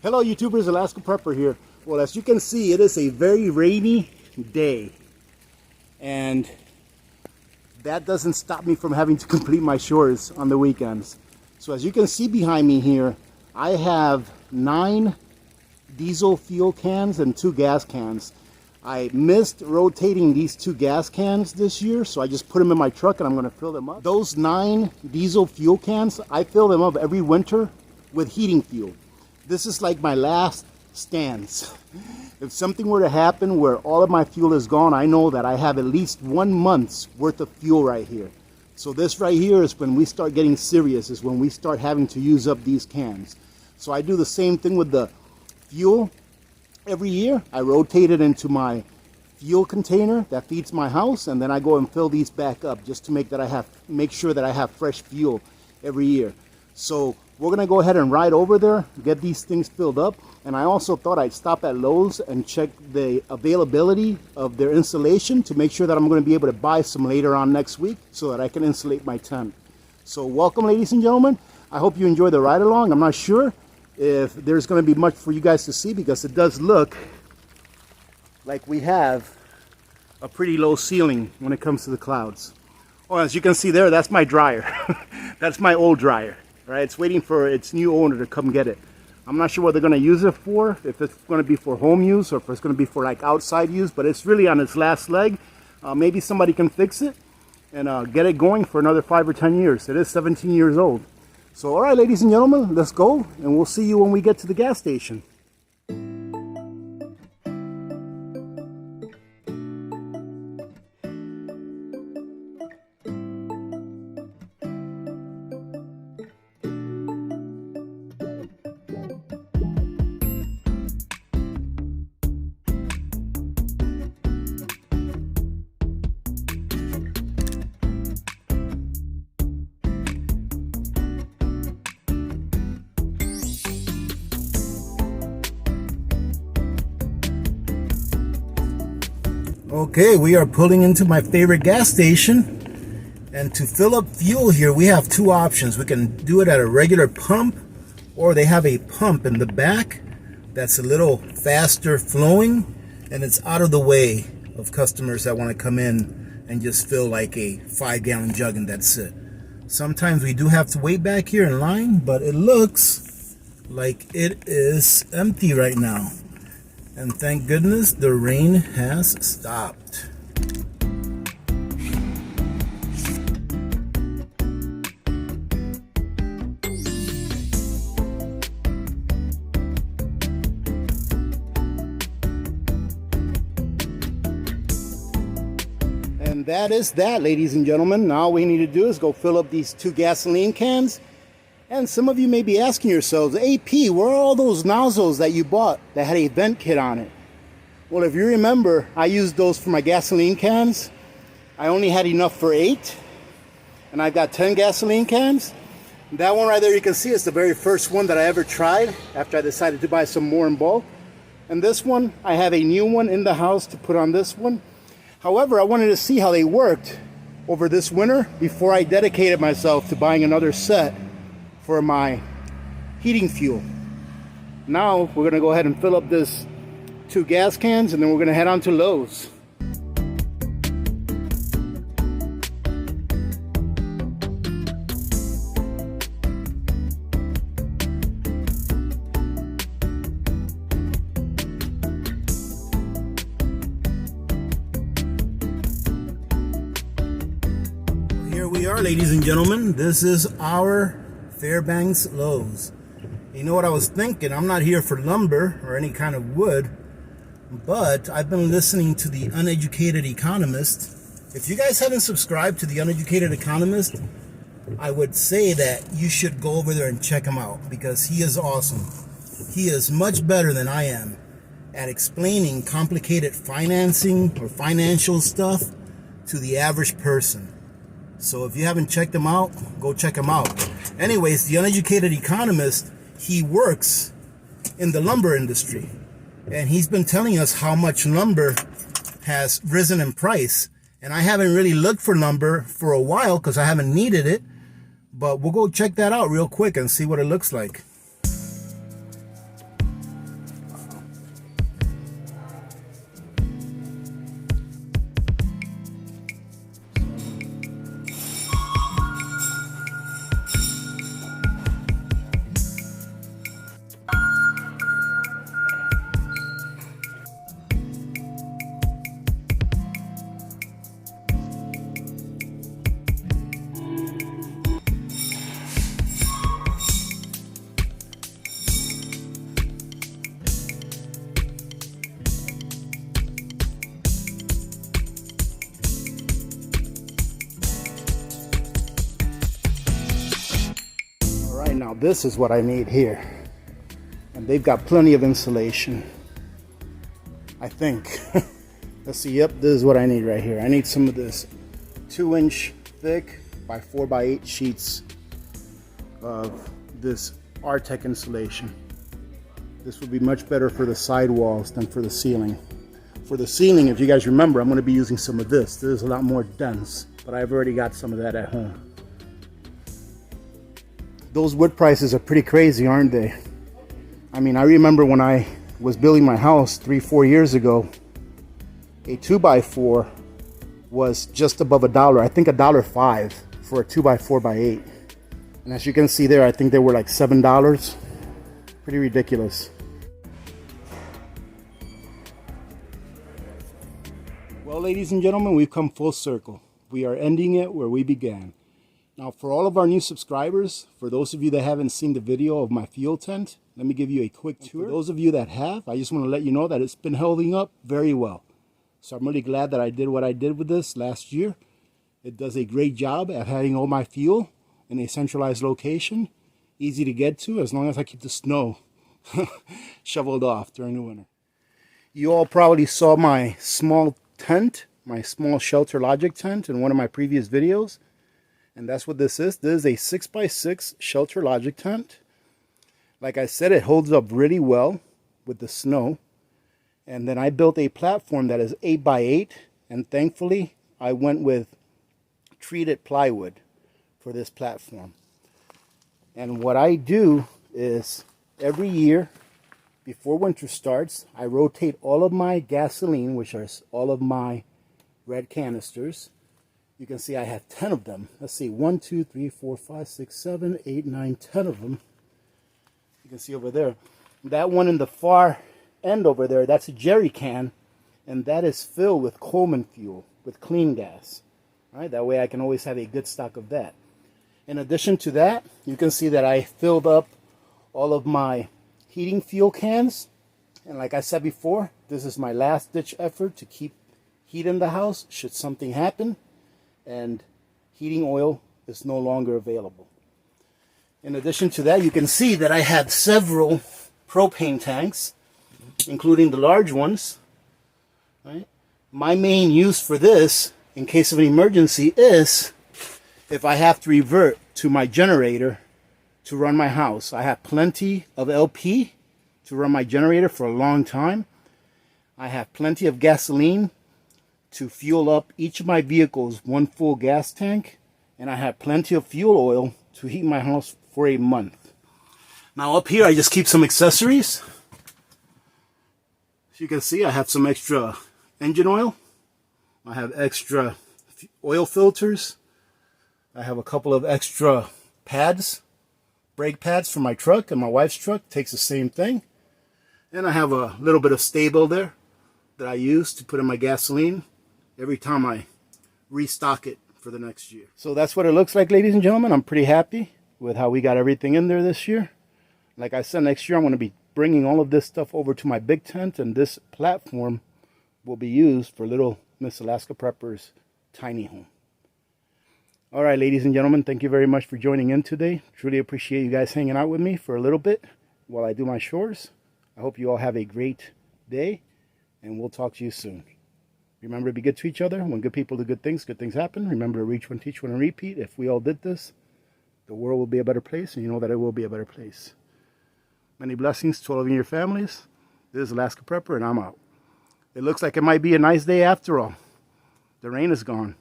Hello YouTubers, Alaska Prepper here. Well, as you can see, it is a very rainy day. And that doesn't stop me from having to complete my chores on the weekends. So as you can see behind me here, I have 9 diesel fuel cans and 2 gas cans. I missed rotating these 2 gas cans this year, so I just put them in my truck and I'm going to fill them up. Those 9 diesel fuel cans, I fill them up every winter with heating fuel. This is like my last stands. If something were to happen where all of my fuel is gone, I know that I have at least 1 month's worth of fuel right here. So this right here is when we start getting serious, is when we start having to use up these cans. So I do the same thing with the fuel. Every year I rotate it into my fuel container that feeds my house, and then I go and fill these back up just to make sure that I have fresh fuel every year. So we're gonna go ahead and ride over there, get these things filled up. And I also thought I'd stop at Lowe's and check the availability of their insulation to make sure that I'm gonna be able to buy some later on next week so that I can insulate my tent. So welcome, ladies and gentlemen. I hope you enjoy the ride along. I'm not sure if there's going to be much for you guys to see, because it does look like we have a pretty low ceiling when it comes to the clouds. Oh, as you can see there, that's my dryer. That's my old dryer, right? It's waiting for its new owner to come get it. I'm not sure what they're going to use it for, if it's going to be for home use or if it's going to be for like outside use, but it's really on its last leg. Maybe somebody can fix it and get it going for another 5 or 10 years. It is 17 years old. So, all right, ladies and gentlemen, let's go, and we'll see you when we get to the gas station. Okay, we are pulling into my favorite gas station, and to fill up fuel here we have 2 options. We can do it at a regular pump, or they have a pump in the back that's a little faster flowing, and it's out of the way of customers that want to come in and just fill like a 5-gallon jug and that's it. Sometimes we do have to wait back here in line, but it looks like it is empty right now. And thank goodness the rain has stopped. And that is that, ladies and gentlemen. Now all we need to do is go fill up these 2 gasoline cans. And some of you may be asking yourselves, AP, where are all those nozzles that you bought that had a vent kit on it? Well, if you remember, I used those for my gasoline cans. I only had enough for 8, and I've got 10 gasoline cans. That one right there, you can see, is the very first one that I ever tried after I decided to buy some more in bulk. And this one, I have a new one in the house to put on this one. However, I wanted to see how they worked over this winter before I dedicated myself to buying another set for my heating fuel. Now we're gonna go ahead and fill up this 2 gas cans, and then we're gonna head on to Lowe's. Here we are, ladies and gentlemen. This is our Fairbanks Lowe's. You know what I was thinking? I'm not here for lumber or any kind of wood, but I've been listening to the Uneducated Economist. If you guys haven't subscribed to the Uneducated Economist, I would say that you should go over there and check him out, because he is awesome. He is much better than I am at explaining complicated financing or financial stuff to the average person. So if you haven't checked him out, go check him out. Anyways, the Uneducated Economist, he works in the lumber industry. And he's been telling us how much lumber has risen in price. And I haven't really looked for lumber for a while because I haven't needed it. But we'll go check that out real quick and see what it looks like. this is what I need here. And they've got plenty of insulation, I think. Let's see, yep, this is what I need right here. I need some of this 2-inch thick by 4x8 sheets of this Artec insulation. This would be much better for the sidewalls than for the ceiling. For the ceiling, if you guys remember, I'm going to be using some of this. This is a lot more dense, but I've already got some of that at home. Those wood prices are pretty crazy, aren't they? I mean, I remember when I was building my house 3-4 years ago, a 2x4 was just above $1. I think $1.05 for a 2x4x8. And as you can see there, I think they were like $7. Pretty ridiculous. Well, ladies and gentlemen, we've come full circle. We are ending it where we began. Now, for all of our new subscribers, for those of you that haven't seen the video of my fuel tent, let me give you a quick tour. For those of you that have, I just want to let you know that it's been holding up very well. So I'm really glad that I did what I did with this last year. It does a great job at having all my fuel in a centralized location, easy to get to as long as I keep the snow shoveled off during the winter. You all probably saw my small tent, my small shelter logic tent in one of my previous videos. And that's what this is. This is a 6x6 shelter logic tent. Like I said, it holds up really well with the snow. And then I built a platform that is 8x8. And thankfully, I went with treated plywood for this platform. And what I do is every year before winter starts, I rotate all of my gasoline, which are all of my red canisters. You can see I have 10 of them. Let's see, 1, 2, 3, 4, 5, 6, 7, 8, 9, 10 of them. You can see over there. That one in the far end over there, that's a jerry can, and that is filled with Coleman fuel, with clean gas. All right, that way I can always have a good stock of that. In addition to that, you can see that I filled up all of my heating fuel cans. And like I said before, this is my last ditch effort to keep heat in the house should something happen and heating oil is no longer available. In addition to that, you can see that I had several propane tanks, including the large ones. Right? My main use for this, in case of an emergency, is if I have to revert to my generator to run my house. I have plenty of LP to run my generator for a long time. I have plenty of gasoline to fuel up each of my vehicles, one full gas tank, and I have plenty of fuel oil to heat my house for a month. Now up here I just keep some accessories. As you can see, I have some extra engine oil. I have extra oil filters. I have a couple of extra pads, brake pads for my truck, and my wife's truck takes the same thing. And I have a little bit of Stable there that I use to put in my gasoline every time I restock it for the next year. So that's what it looks like, ladies and gentlemen. I'm pretty happy with how we got everything in there this year. Like I said, next year I'm going to be bringing all of this stuff over to my big tent, and this platform will be used for little Miss Alaska Prepper's tiny home. All right, ladies and gentlemen, thank you very much for joining in today. Truly appreciate you guys hanging out with me for a little bit while I do my chores. I hope you all have a great day, and we'll talk to you soon. Remember to be good to each other. When good people do good things happen. Remember to reach one, teach one, and repeat. If we all did this, the world will be a better place, and you know that it will be a better place. Many blessings to all of you and your families. This is Alaska Prepper, and I'm out. It looks like it might be a nice day after all. The rain is gone.